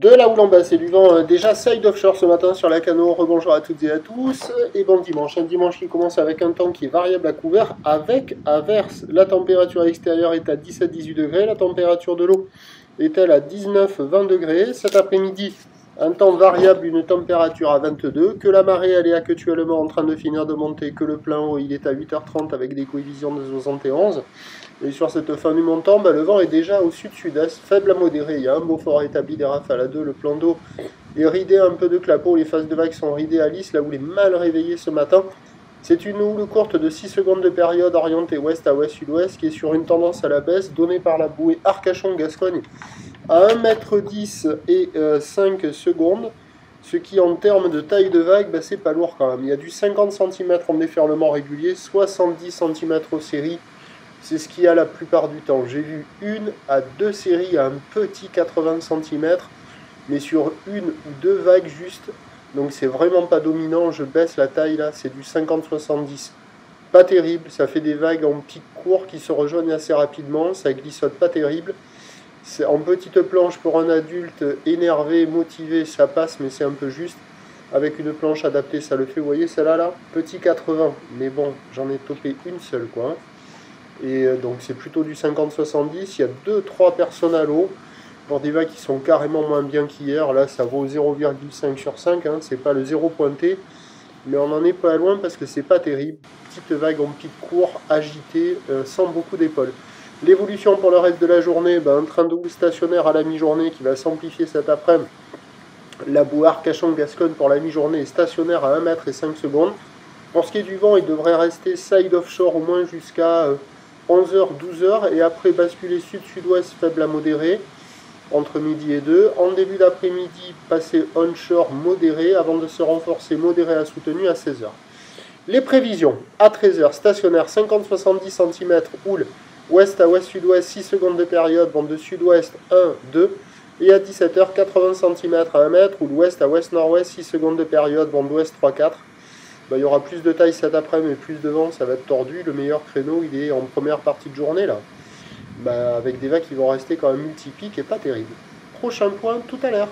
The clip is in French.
De la houle en basse et du vent déjà side offshore ce matin sur la Cano. Rebonjour à toutes et à tous. Et bon dimanche. Un dimanche qui commence avec un temps qui est variable à couvert avec averse. La température extérieure est à 17-18 degrés. La température de l'eau est-elle à 19-20 degrés. Cet après-midi, un temps variable, une température à 22. Que la marée elle est actuellement en train de finir de monter. Que le plein eau il est à 8h30 avec des coefficients de 71. Et sur cette fin du montant, le vent est déjà au sud-sud-est, faible à modéré. Il y a un beau fort établi des rafales à 2. Le plan d'eau est ridé un peu de clapot. Les phases de vagues sont ridées à lisse, là où il est mal réveillé ce matin. C'est une houle courte de 6 secondes de période orientée ouest à ouest-sud-ouest qui est sur une tendance à la baisse donnée par la bouée Arcachon-Gascogne à 1,10 m et 5 secondes. Ce qui en termes de taille de vague, c'est pas lourd quand même. Il y a du 50 cm en déferlement régulier, 70 cm aux séries. C'est ce qu'il y a la plupart du temps. J'ai vu 1 à 2 séries à un petit 80 cm, mais sur 1 ou 2 vagues juste. Donc c'est vraiment pas dominant. Je baisse la taille là, c'est du 50-70. Pas terrible, ça fait des vagues en pic court qui se rejoignent assez rapidement. Ça glissote pas terrible. C'est en petite planche pour un adulte énervé, motivé, ça passe, mais c'est un peu juste. Avec une planche adaptée, ça le fait. Vous voyez celle-là là, petit 80. Mais bon, j'en ai topé une seule quoi. Et donc c'est plutôt du 50-70, il y a 2-3 personnes à l'eau, pour des vagues qui sont carrément moins bien qu'hier, là ça vaut 0,5 sur 5, hein. C'est pas le 0 pointé, mais on en est pas loin parce que c'est pas terrible, petite vague en pic court, agitée, sans beaucoup d'épaules. L'évolution pour le reste de la journée, un train de houle stationnaire à la mi-journée qui va s'amplifier cet après-midi. La bouée Arcachon-Gascogne pour la mi-journée est stationnaire à 1 m et 5 secondes. Pour ce qui est du vent, il devrait rester side offshore au moins jusqu'à 11h, 12h, et après basculer sud-sud-ouest faible à modéré, entre midi et 2. En début d'après-midi, passer onshore modéré, avant de se renforcer modéré à soutenu à 16h. Les prévisions, à 13h, stationnaire 50-70 cm, houle, ouest à ouest-sud-ouest, 6 secondes de période, vent de sud-ouest 1, 2, et à 17h, 80 cm à 1 m, houle ouest à ouest-nord-ouest, 6 secondes de période, vent d'ouest 3, 4. Il y aura plus de taille cet après-midi, mais plus de vent, ça va être tordu. Le meilleur créneau, il est en première partie de journée, là. Avec des vagues qui vont rester quand même multipiques et pas terribles. Prochain point tout à l'heure.